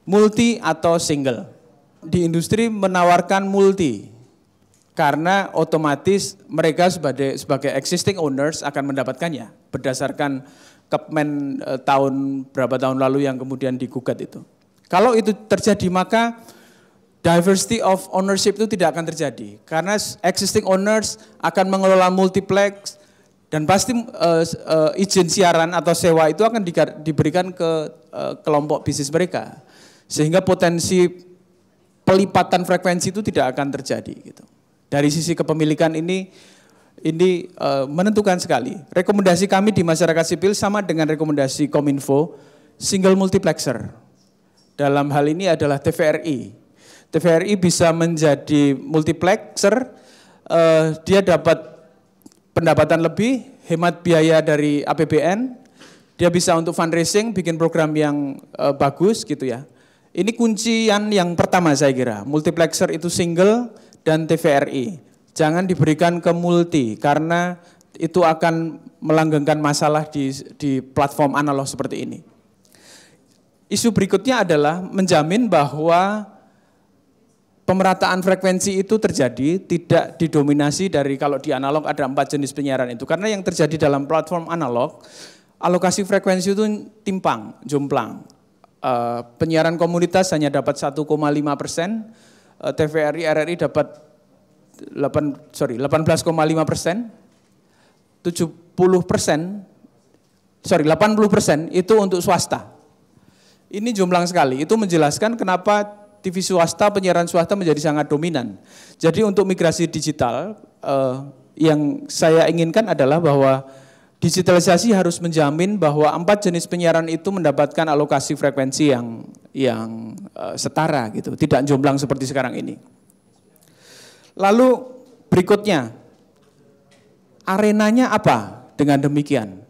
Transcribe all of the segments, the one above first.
multi atau single. Di industri menawarkan multi, karena otomatis mereka sebagai existing owners akan mendapatkannya berdasarkan Kepmen berapa tahun lalu yang kemudian digugat itu. Kalau itu terjadi maka diversity of ownership itu tidak akan terjadi, karena existing owners akan mengelola multiplex dan pasti izin siaran atau sewa itu akan diberikan ke kelompok bisnis mereka, sehingga potensi pelipatan frekuensi itu tidak akan terjadi gitu. Dari sisi kepemilikan ini menentukan sekali. Rekomendasi kami di masyarakat sipil sama dengan rekomendasi Kominfo, single multiplexer. Dalam hal ini adalah TVRI. TVRI bisa menjadi multiplexer, dia dapat pendapatan lebih, hemat biaya dari APBN, dia bisa untuk fundraising, bikin program yang bagus gitu ya. Ini kuncian yang pertama saya kira, multiplexer itu single dan TVRI. Jangan diberikan ke multi, karena itu akan melanggengkan masalah di platform analog seperti ini. Isu berikutnya adalah menjamin bahwa pemerataan frekuensi itu terjadi, tidak didominasi dari, kalau di analog ada 4 jenis penyiaran itu. Karena yang terjadi dalam platform analog, alokasi frekuensi itu timpang, jomplang. Penyiaran komunitas hanya dapat 1,5%, TVRI, RRI dapat 18,5%, 80% itu untuk swasta. Ini jomplang sekali, itu menjelaskan kenapa TV swasta, penyiaran swasta menjadi sangat dominan. Jadi untuk migrasi digital, yang saya inginkan adalah bahwa digitalisasi harus menjamin bahwa 4 jenis penyiaran itu mendapatkan alokasi frekuensi yang setara gitu, tidak jomplang seperti sekarang ini. Lalu berikutnya, arenanya apa dengan demikian?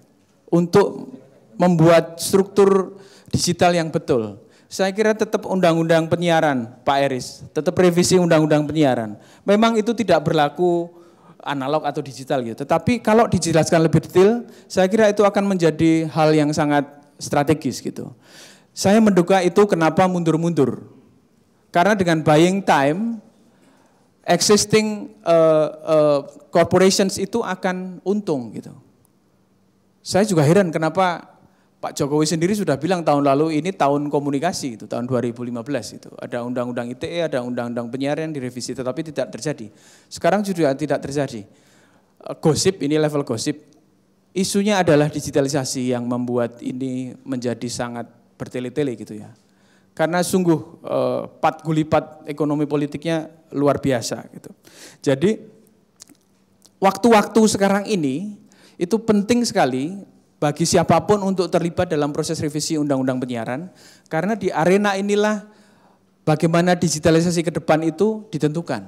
Untuk membuat struktur digital yang betul. Saya kira tetap undang-undang penyiaran, Pak Eris, tetap revisi undang-undang penyiaran. Memang itu tidak berlaku analog atau digital gitu. Tetapi kalau dijelaskan lebih detail, saya kira itu akan menjadi hal yang sangat strategis gitu. Saya menduga itu kenapa mundur-mundur. Karena dengan buying time, existing corporations itu akan untung gitu. Saya juga heran kenapa Pak Jokowi sendiri sudah bilang tahun lalu ini tahun komunikasi, itu tahun 2015 itu. Ada undang-undang ITE, ada undang-undang penyiaran direvisi, tetapi tidak terjadi. Sekarang juga tidak terjadi. Gosip, ini level gosip. Isunya adalah digitalisasi yang membuat ini menjadi sangat bertele-tele gitu ya. Karena sungguh pat gulipat ekonomi politiknya luar biasa gitu. Jadi waktu-waktu sekarang ini itu penting sekali bagi siapapun untuk terlibat dalam proses revisi undang-undang penyiaran, karena di arena inilah bagaimana digitalisasi ke depan itu ditentukan.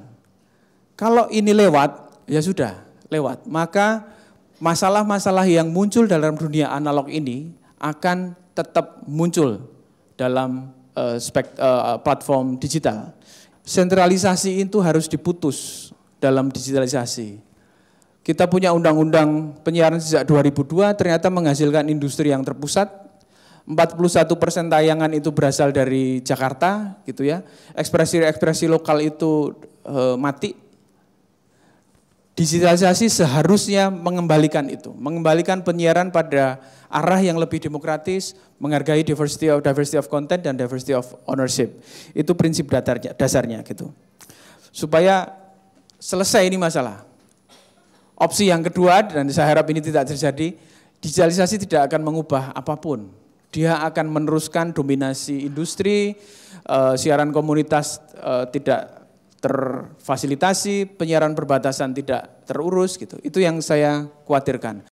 Kalau ini lewat, ya sudah lewat, maka masalah-masalah yang muncul dalam dunia analog ini akan tetap muncul dalam platform digital. Sentralisasi itu harus diputus dalam digitalisasi. Kita punya undang-undang penyiaran sejak 2002, ternyata menghasilkan industri yang terpusat. 41% tayangan itu berasal dari Jakarta, gitu ya. Ekspresi-ekspresi lokal itu mati. Digitalisasi seharusnya mengembalikan itu, mengembalikan penyiaran pada arah yang lebih demokratis, menghargai diversity of content dan diversity of ownership. Itu prinsip dasarnya gitu. Supaya selesai ini masalah. Opsi yang kedua, dan saya harap ini tidak terjadi, digitalisasi tidak akan mengubah apapun. Dia akan meneruskan dominasi industri, siaran komunitas tidak terfasilitasi, penyiaran perbatasan tidak terurus gitu. Itu yang saya khawatirkan.